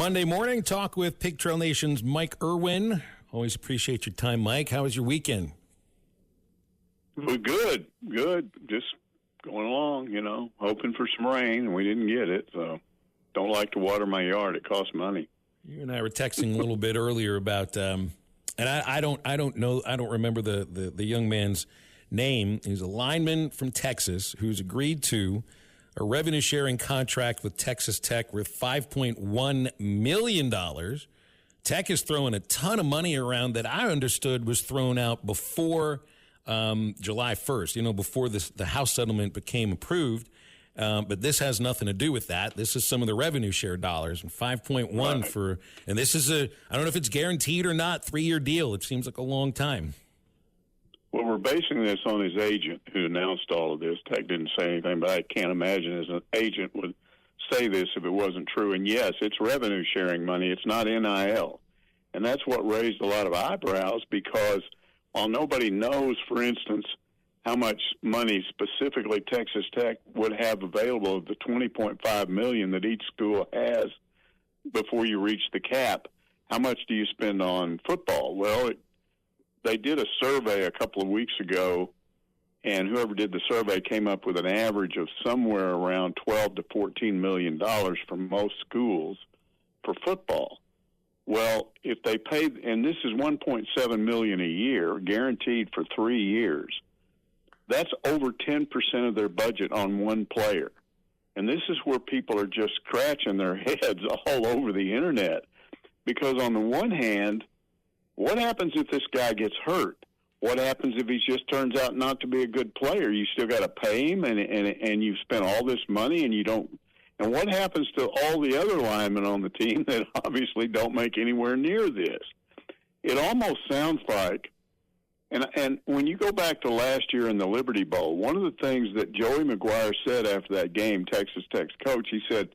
Monday morning. Talk with Pig Trail Nation's Mike Irwin. Always appreciate your time, Mike. How was your weekend? Well, good. Just going along, hoping for some rain, and we didn't get it. So don't like to water my yard. It costs money. You and I were texting a little bit earlier about, and I don't remember the young man's name. He's a lineman from Texas who's agreed to a revenue sharing contract with Texas Tech worth $5.1 million. Tech is throwing a ton of money around that I understood was thrown out before July 1st, before the House settlement became approved. But this has nothing to do with that. This is some of the revenue share dollars, and 5.1 for, and this is I don't know if it's guaranteed or not, 3-year deal. It seems like a long time. Well, we're basing this on his agent who announced all of this. Tech didn't say anything, but I can't imagine as an agent would say this if it wasn't true. And yes, it's revenue sharing money. It's not NIL. And that's what raised a lot of eyebrows, because while nobody knows, for instance, how much money specifically Texas Tech would have available of the $20.5 million that each school has before you reach the cap, how much do you spend on football? Well, they did a survey a couple of weeks ago, and whoever did the survey came up with an average of somewhere around $12 to $14 million for most schools for football. Well, if they pay, and this is $1.7 million a year, guaranteed for 3 years, that's over 10% of their budget on one player. And this is where people are just scratching their heads all over the internet, because on the one hand, what happens if this guy gets hurt? What happens if he just turns out not to be a good player? You still got to pay him, and you've spent all this money, and you don't. And what happens to all the other linemen on the team that obviously don't make anywhere near this? It almost sounds like, and when you go back to last year in the Liberty Bowl, one of the things that Joey McGuire said after that game, Texas Tech's coach, he said,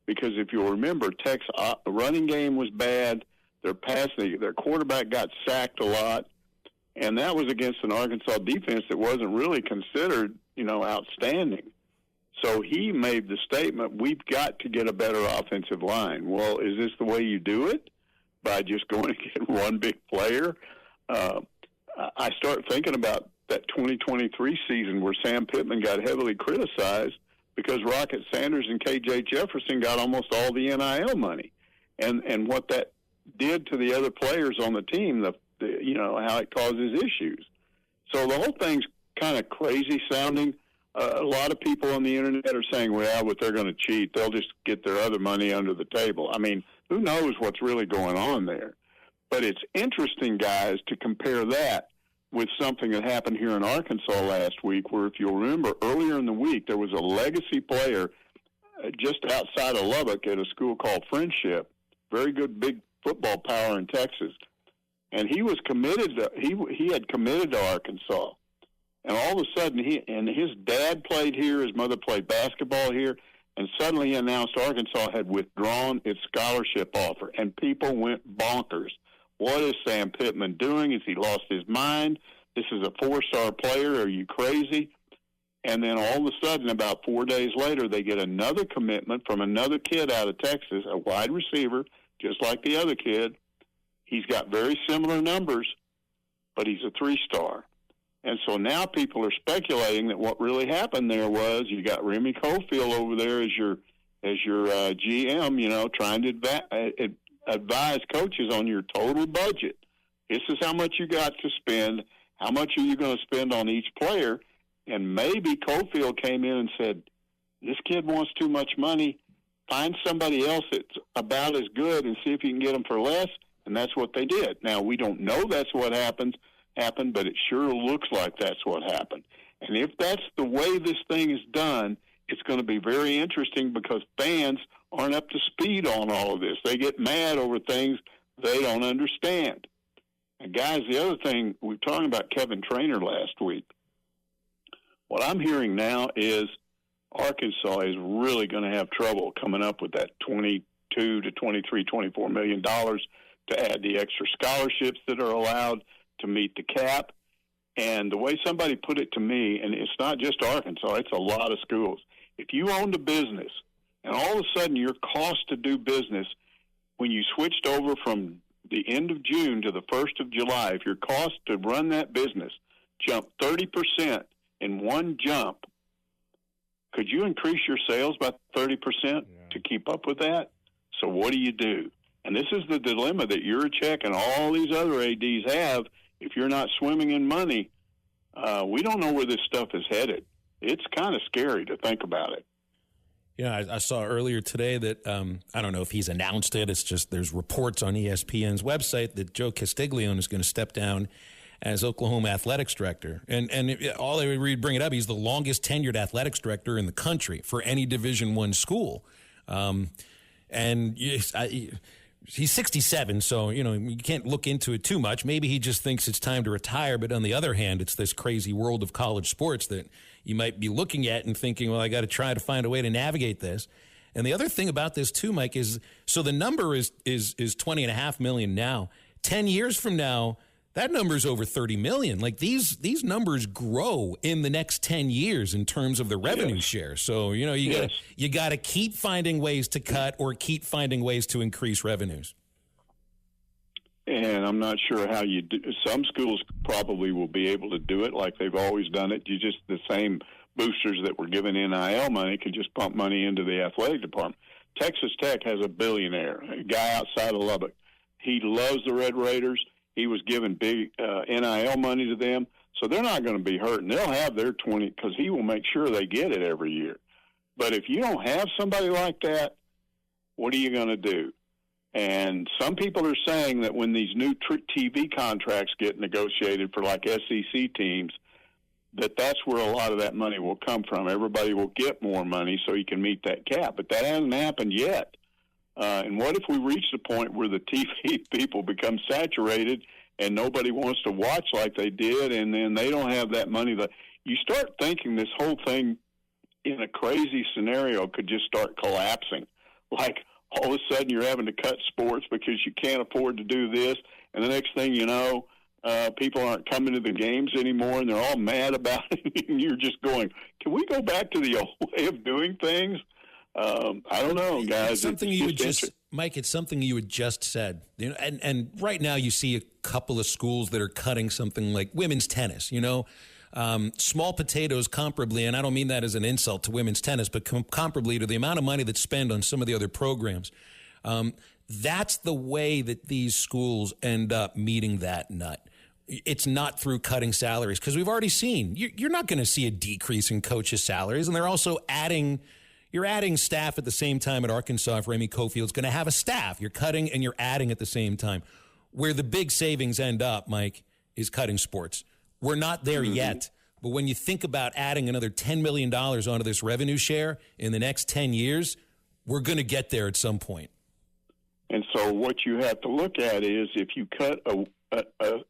because if you'll remember, Tech's running game was bad. Their quarterback got sacked a lot, and that was against an Arkansas defense that wasn't really considered, outstanding. So he made the statement, we've got to get a better offensive line. Well, is this the way you do it? By just going to get one big player? I start thinking about that 2023 season where Sam Pittman got heavily criticized because Rocket Sanders and K.J. Jefferson got almost all the NIL money. And what that did to the other players on the team, how it causes issues. So the whole thing's kind of crazy sounding. A lot of people on the internet are saying, well, but they're going to cheat. They'll just get their other money under the table. I mean, who knows what's really going on there? But it's interesting, guys, to compare that with something that happened here in Arkansas last week, where if you'll remember, earlier in the week, there was a legacy player just outside of Lubbock at a school called Friendship, very good big football power in Texas. And he was committed to, he had committed to Arkansas. And all of a sudden, his dad played here, his mother played basketball here, and suddenly he announced Arkansas had withdrawn its scholarship offer, and people went bonkers. What is Sam Pittman doing? Has he lost his mind? This is a 4-star player. Are you crazy? And then all of a sudden, about 4 days later, they get another commitment from another kid out of Texas, a wide receiver, just like the other kid. He's got very similar numbers, but he's a 3-star. And so now people are speculating that what really happened there was you got Remy Cofield over there as your GM, trying to advise coaches on your total budget. This is how much you got to spend. How much are you going to spend on each player? And maybe Cofield came in and said, this kid wants too much money. Find somebody else that's about as good and see if you can get them for less. And that's what they did. Now, we don't know that's what happened, but it sure looks like that's what happened. And if that's the way this thing is done, it's going to be very interesting because fans aren't up to speed on all of this. They get mad over things they don't understand. And guys, the other thing, we were talking about Kevin Trainor last week. What I'm hearing now is Arkansas is really going to have trouble coming up with that $22 to $23, $24 million to add the extra scholarships that are allowed to meet the cap. And the way somebody put it to me, and it's not just Arkansas, it's a lot of schools. If you owned a business and all of a sudden your cost to do business, when switched over from the end of June to the 1st of July, if your cost to run that business jumped 30% in one jump, could you increase your sales by 30% to keep up with that? So what do? And this is the dilemma that Yurachek and all these other ADs have. If you're not swimming in money, we don't know where this stuff is headed. It's kind of scary to think about it. Yeah, I saw earlier today that, I don't know if he's announced it. It's just there's reports on ESPN's website that Joe Castiglione is going to step down as Oklahoma athletics director. And all I would bring it up, he's the longest tenured athletics director in the country for any Division I school. And he's 67, so, you can't look into it too much. Maybe he just thinks it's time to retire. But on the other hand, it's this crazy world of college sports that you might be looking at and thinking, well, I got to try to find a way to navigate this. And the other thing about this too, Mike, is so the number is $20.5 million now. 10 years from now, that number is over $30 million. Like these numbers grow in the next 10 years in terms of the revenue share. So, you got to keep finding ways to cut or keep finding ways to increase revenues. And I'm not sure how you do. Some schools probably will be able to do it like they've always done it. The same boosters that were given NIL money could just pump money into the athletic department. Texas Tech has a billionaire, a guy outside of Lubbock. He loves the Red Raiders. He was giving big NIL money to them, so they're not going to be hurting. They'll have their 20 because he will make sure they get it every year. But if you don't have somebody like that, what are you going to do? And some people are saying that when these new TV contracts get negotiated for like SEC teams, that's where a lot of that money will come from. Everybody will get more money so you can meet that cap. But that hasn't happened yet. And what if we reach the point where the TV people become saturated and nobody wants to watch like they did, and then they don't have that money? You start thinking this whole thing in a crazy scenario could just start collapsing. Like all of a sudden you're having to cut sports because you can't afford to do this, and the next thing you know, people aren't coming to the games anymore, and they're all mad about it, and you're just going, can we go back to the old way of doing things? I don't know, guys. It's something Mike, it's something you had just said. And right now you see a couple of schools that are cutting something like women's tennis, small potatoes comparably, and I don't mean that as an insult to women's tennis, but comparably to the amount of money that's spent on some of the other programs. That's the way that these schools end up meeting that nut. It's not through cutting salaries, because we've already seen you're not going to see a decrease in coaches' salaries, and they're also You're adding staff at the same time at Arkansas. If Remy Cofield's going to have a staff, you're cutting and you're adding at the same time. Where the big savings end up, Mike, is cutting sports. We're not there yet. But when you think about adding another $10 million onto this revenue share in the next 10 years, we're going to get there at some point. And so what you have to look at is if you cut a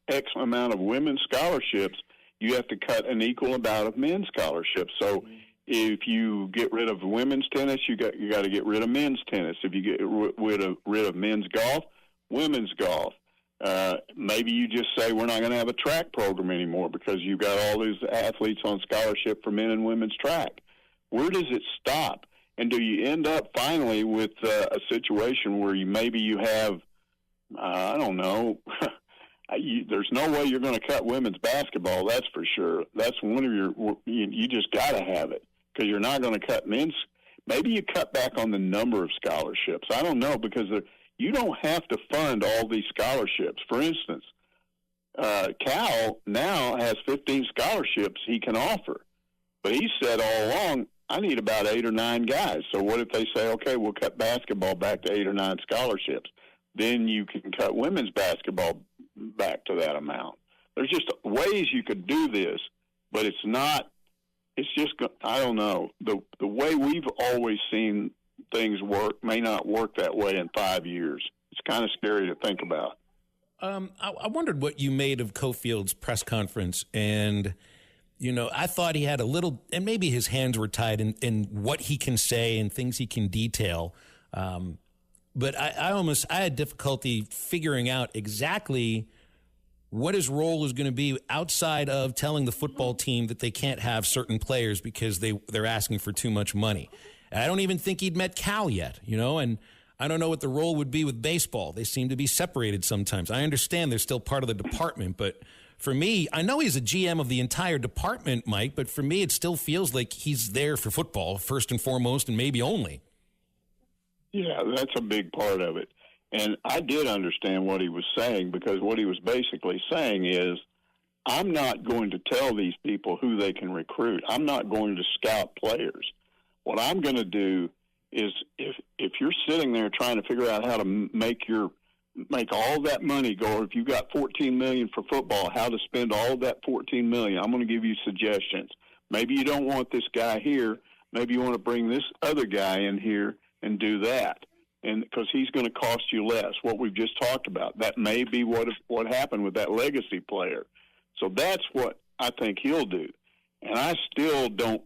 X amount of women's scholarships, you have to cut an equal amount of men's scholarships. So if you get rid of women's tennis, you got to get rid of men's tennis. If you get rid of men's golf, women's golf. Maybe you just say we're not going to have a track program anymore because you've got all these athletes on scholarship for men and women's track. Where does it stop? And do you end up finally with a situation where you have, I don't know, there's no way you're going to cut women's basketball, that's for sure. That's one of you just got to have it because you're not going to cut men's. Maybe you cut back on the number of scholarships. I don't know, because you don't have to fund all these scholarships. For instance, Cal now has 15 scholarships he can offer. But he said all along, I need about 8 or 9 guys. So what if they say, okay, we'll cut basketball back to 8 or 9 scholarships? Then you can cut women's basketball back to that amount. There's just ways you could do this, but it's just, I don't know. The way we've always seen things work may not work that way in 5 years. It's kind of scary to think about. I wondered what you made of Cofield's press conference, and I thought he had a little, and maybe his hands were tied in what he can say and things he can detail. But I had difficulty figuring out exactly what his role is going to be outside of telling the football team that they can't have certain players because they're asking for too much money. And I don't even think he'd met Cal yet, and I don't know what the role would be with baseball. They seem to be separated sometimes. I understand they're still part of the department, but for me, I know he's a GM of the entire department, Mike, but for me, it still feels like he's there for football, first and foremost, and maybe only. Yeah, that's a big part of it. And I did understand what he was saying, because what he was basically saying is, I'm not going to tell these people who they can recruit. I'm not going to scout players. What I'm going to do is, if you're sitting there trying to figure out how to make all that money go, if you've got $14 million for football, how to spend all of that $14 million, I'm going to give you suggestions. Maybe you don't want this guy here. Maybe you want to bring this other guy in here and do that, and because he's going to cost you less. What we've just talked about, that may be what happened with that legacy player. So that's what I think he'll do. And I still don't.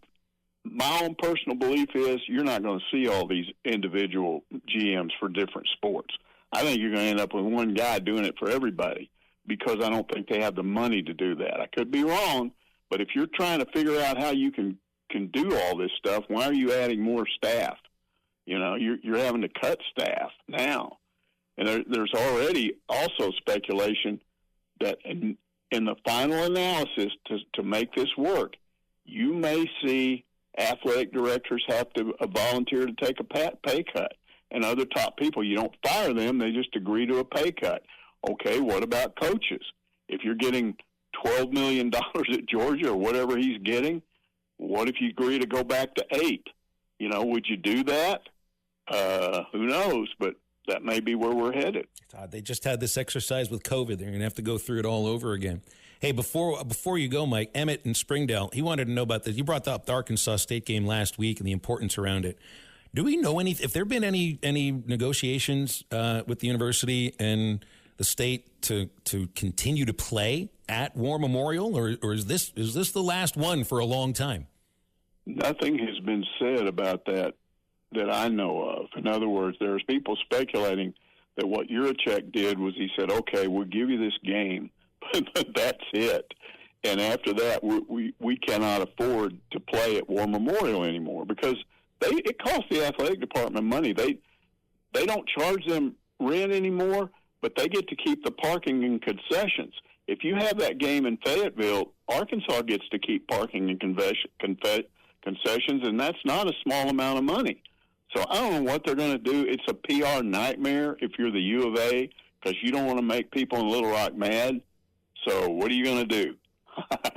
My own personal belief is you're not going to see all these individual GMs for different sports. I think you're going to end up with one guy doing it for everybody, because I don't think they have the money to do that. I could be wrong, but if you're trying to figure out how you can do all this stuff, why are you adding more staff? You know, you're having to cut staff now. And there's already also speculation that in the final analysis to make this work, you may see athletic directors have to volunteer to take a pay cut. And other top people, you don't fire them, they just agree to a pay cut. Okay, what about coaches? If you're getting $12 million at Georgia or whatever he's getting, what if you agree to go back to 8? You know, would you do that? Who knows? But that may be where we're headed. They just had this exercise with COVID. They're going to have to go through it all over again. Hey, before you go, Mike, Emmett in Springdale, he wanted to know about this. You brought up the Arkansas State game last week and the importance around it. Do we know if there have been any negotiations with the university and the state to continue to play at War Memorial, or is this the last one for a long time? Nothing has been said about that I know of. In other words, there's people speculating that what Yurachek did was he said, okay, we'll give you this game, but that's it. And after that, we cannot afford to play at War Memorial anymore, because it costs the athletic department money. They don't charge them rent anymore, but they get to keep the parking and concessions. If you have that game in Fayetteville, Arkansas gets to keep parking and concessions, and that's not a small amount of money. So I don't know what they're going to do. It's a PR nightmare if you're the U of A, because you don't want to make people in Little Rock mad. So what are you going to do?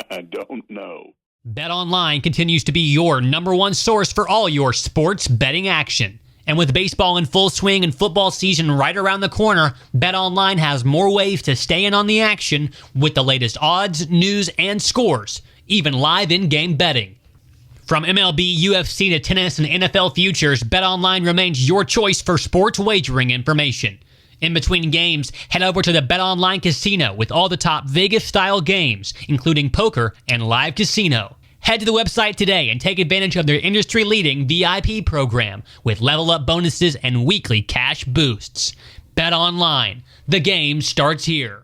I don't know. BetOnline continues to be your number one source for all your sports betting action. And with baseball in full swing and football season right around the corner, BetOnline has more ways to stay in on the action with the latest odds, news, and scores, even live in-game betting. From MLB, UFC to tennis and NFL futures, BetOnline remains your choice for sports wagering information. In between games, head over to the BetOnline Casino with all the top Vegas-style games, including poker and live casino. Head to the website today and take advantage of their industry-leading VIP program with level-up bonuses and weekly cash boosts. BetOnline. The game starts here.